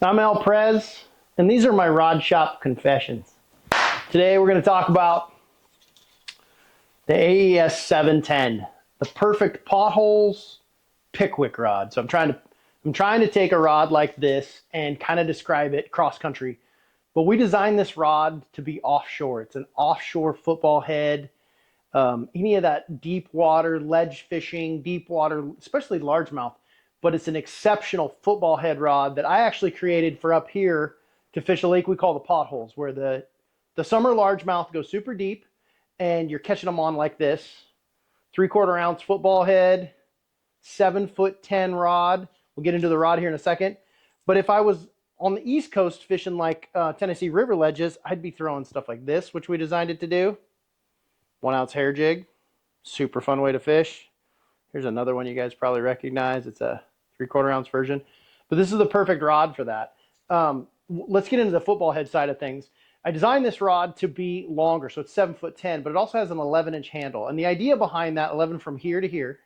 I'm Prez, and these are my rod shop confessions. Today we're going to talk about the AES 710, the perfect Potholes Pickwick rod. So I'm trying to take a rod like this and kind of describe it cross country. But we designed this rod to be offshore. It's an offshore football head. Any of that deep water, ledge fishing, deep water, especially largemouth. But it's an exceptional football head rod that I actually created for up here to fish a lake we call the Potholes, where the summer largemouth go super deep and you're catching them on like this. 3/4 ounce football head, 7'10" rod. We'll get into the rod here in a second. But if I was on the East Coast fishing like Tennessee River ledges, I'd be throwing stuff like this, which we designed it to do. 1 ounce hair jig, super fun way to fish. Here's another one you guys probably recognize. It's a 3/4 ounce version, but this is the perfect rod for that. Let's get into the football head side of things. I designed this rod to be longer, so it's 7'10", but it also has an 11-inch handle. And the idea behind that, 11 from here to here,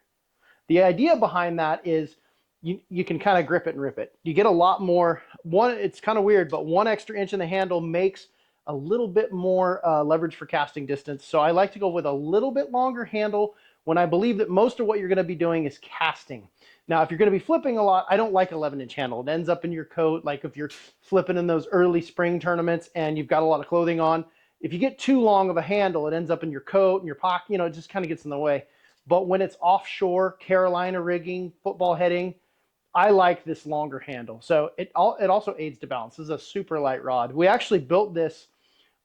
the idea behind that is you can kind of grip it and rip it. You get a lot more, it's kind of weird, but 1 extra inch in the handle makes a little bit more leverage for casting distance. So I like to go with a little bit longer handle when I believe that most of what you're going to be doing is casting. Now, if you're going to be flipping a lot, I don't like 11-inch handle. It ends up in your coat, like if you're flipping in those early spring tournaments and you've got a lot of clothing on. If you get too long of a handle, it ends up in your coat and your pocket, it just kind of gets in the way. But when it's offshore, Carolina rigging, football heading, I like this longer handle. So it also aids to balance. This is a super light rod. We actually built this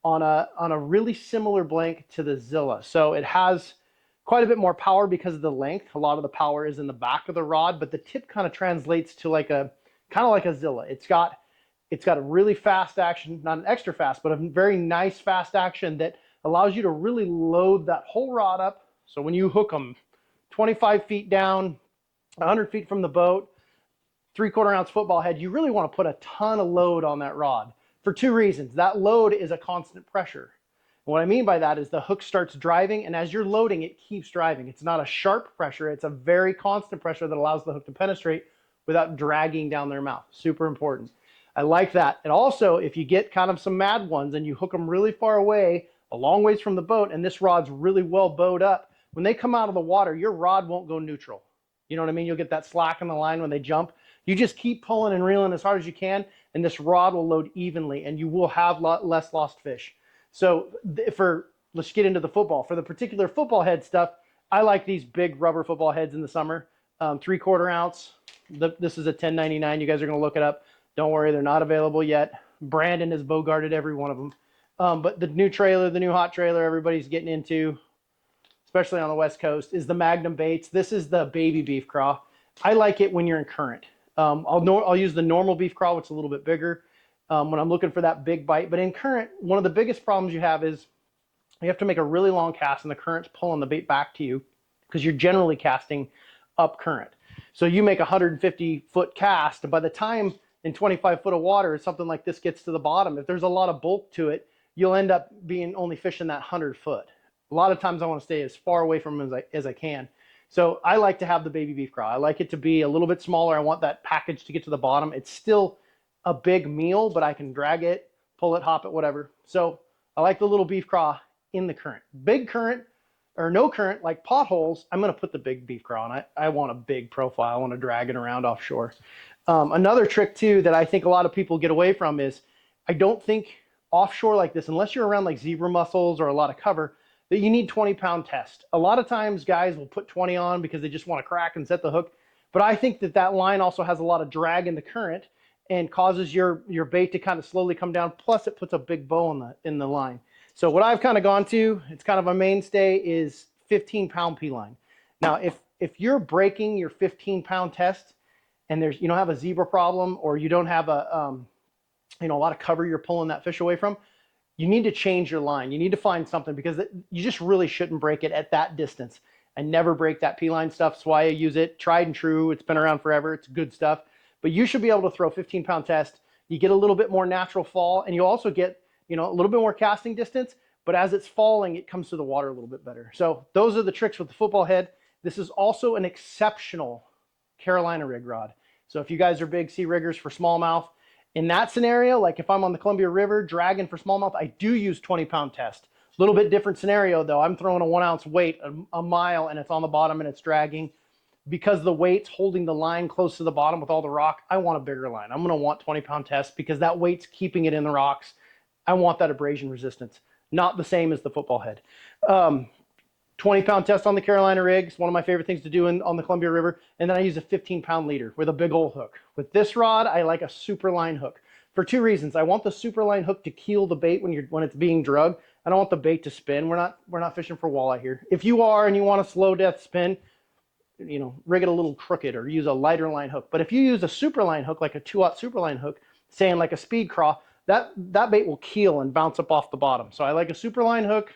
on a really similar blank to the Zilla. So it has quite a bit more power because of the length. A lot of the power is in the back of the rod, but the tip kind of translates to like a Zilla. It's got a really fast action, not an extra fast, but a very nice fast action that allows you to really load that whole rod up. So when you hook them 25 feet down, 100 feet from the boat, 3/4 ounce football head, you really want to put a ton of load on that rod for two reasons. That load is a constant pressure. What I mean by that is the hook starts driving, and as you're loading, it keeps driving. It's not a sharp pressure. It's a very constant pressure that allows the hook to penetrate without dragging down their mouth. Super important. I like that. And also, if you get kind of some mad ones and you hook them really far away, a long ways from the boat, and this rod's really well bowed up, when they come out of the water, your rod won't go neutral. You know what I mean? You'll get that slack in the line when they jump. You just keep pulling and reeling as hard as you can, and this rod will load evenly, and you will have less lost fish. So let's get into the football. For the particular football head stuff, I like these big rubber football heads in the summer. 3/4 ounce. This is a $10.99. You guys are going to look it up. Don't worry, they're not available yet. Brandon has bogarted every one of them. But the new trailer, the new hot trailer everybody's getting into, especially on the West Coast, is the Magnum baits. This is the baby beef craw. I like it when you're in current. I'll use the normal beef craw, which is a little bit bigger, when I'm looking for that big bite. But in current, one of the biggest problems you have is you have to make a really long cast and the current's pulling the bait back to you because you're generally casting up current. So you make a 150-foot cast, and by the time in 25 foot of water something like this gets to the bottom, if there's a lot of bulk to it, you'll end up being only fishing that 100 foot. A lot of times I want to stay as far away from them as I can. So I like to have the baby beef craw. I like it to be a little bit smaller. I want that package to get to the bottom. It's still a big meal, but I can drag it, pull it, hop it, whatever. So I like the little beef craw in the current. Big current or no current, like Potholes, I'm going to put the big beef craw on. I want a big profile. I want to drag it around offshore. Another trick too that I think a lot of people get away from is I don't think offshore like this, unless you're around like zebra mussels or a lot of cover, that you need 20-pound test. A lot of times guys will put 20 on because they just want to crack and set the hook. But I think that line also has a lot of drag in the current and causes your bait to kind of slowly come down. Plus it puts a big bow in the line. So what I've kind of gone to, it's kind of a mainstay, is 15-pound P-line. Now, if you're breaking your 15-pound test and you don't have a zebra problem or you don't have a lot of cover you're pulling that fish away from, you need to change your line. You need to find something because you just really shouldn't break it at that distance. I never break that P-line stuff. That's why I use it. Tried and true. It's been around forever. It's good stuff. But you should be able to throw 15-pound test. You get a little bit more natural fall, and you also get a little bit more casting distance. But as it's falling, it comes to the water a little bit better. So those are the tricks with the football head. This is also an exceptional Carolina rig rod. So if you guys are big sea riggers for smallmouth, In that scenario, like if I'm on the Columbia River dragging for smallmouth, I do use 20-pound test. A little bit different scenario though. I'm throwing a 1 ounce weight a mile and it's on the bottom and it's dragging. Because the weight's holding the line close to the bottom with all the rock, I want a bigger line. I'm gonna want 20-pound test because that weight's keeping it in the rocks. I want that abrasion resistance. Not the same as the football head. 20-pound test on the Carolina rigs, one of my favorite things to do on the Columbia River. And then I use a 15-pound leader with a big old hook. With this rod, I like a super line hook for 2 reasons. I want the super line hook to keel the bait when it's being drugged. I don't want the bait to spin. We're not fishing for walleye here. If you are and you want a slow death spin, you know, rig it a little crooked or use a lighter line hook. But if you use a super line hook, like a 2-aught super line hook, saying like a speed craw, that bait will keel and bounce up off the bottom. So I like a super line hook,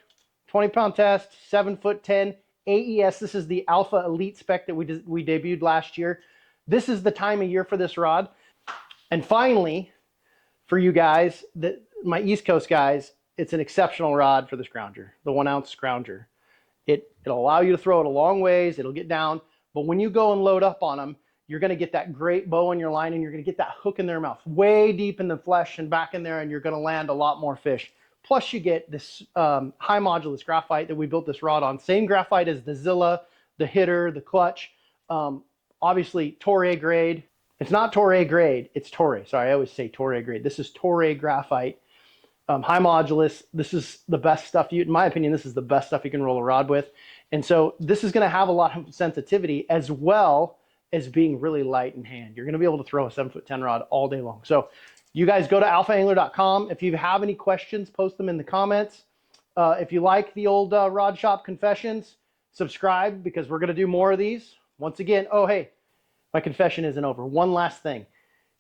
20-pound test, 7'10" AES. This is the Alpha Elite Spec that we debuted last year. This is the time of year for this rod. And finally, for you guys, my East Coast guys, it's an exceptional rod for the scrounger, the 1 ounce scrounger. It'll allow you to throw it a long ways. It'll get down. But when you go and load up on them, you're going to get that great bow in your line and you're going to get that hook in their mouth way deep in the flesh and back in there, and you're going to land a lot more fish. Plus you get this high modulus graphite that we built this rod on. Same graphite as the Zilla, the Hitter, the Clutch. Obviously Toray grade. It's not Toray grade, it's Toray. Sorry, I always say Toray grade. This is Toray graphite. High modulus. This is the best stuff in my opinion, this is the best stuff you can roll a rod with. And so this is going to have a lot of sensitivity as well as being really light in hand. You're going to be able to throw a 7'10" rod all day long. So you guys go to alphaangler.com. If you have any questions, post them in the comments. If you like the old Rod Shop Confessions, subscribe because we're going to do more of these. Once again, oh, hey, my confession isn't over. One last thing.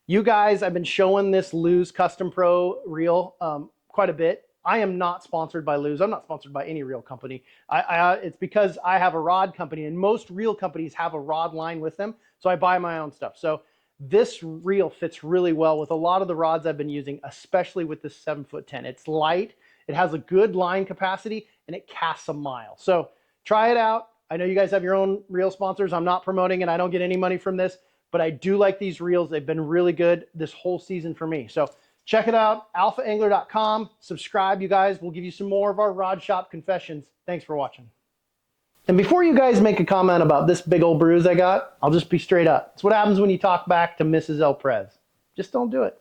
You guys, I've been showing this Lews Custom Pro reel quite a bit. I am not sponsored by Lews. I'm not sponsored by any reel company. It's because I have a rod company, and most reel companies have a rod line with them, so I buy my own stuff. So this reel fits really well with a lot of the rods I've been using, especially with this 7'10". It's light, it has a good line capacity, and it casts a mile. So try it out. I know you guys have your own reel sponsors. I'm not promoting it. I don't get any money from this, but I do like these reels. They've been really good this whole season for me. So check it out, alphaangler.com. Subscribe, you guys. We'll give you some more of our Rod Shop Confessions. Thanks for watching. And before you guys make a comment about this big old bruise I got, I'll just be straight up. It's what happens when you talk back to Mrs. El Prez. Just don't do it.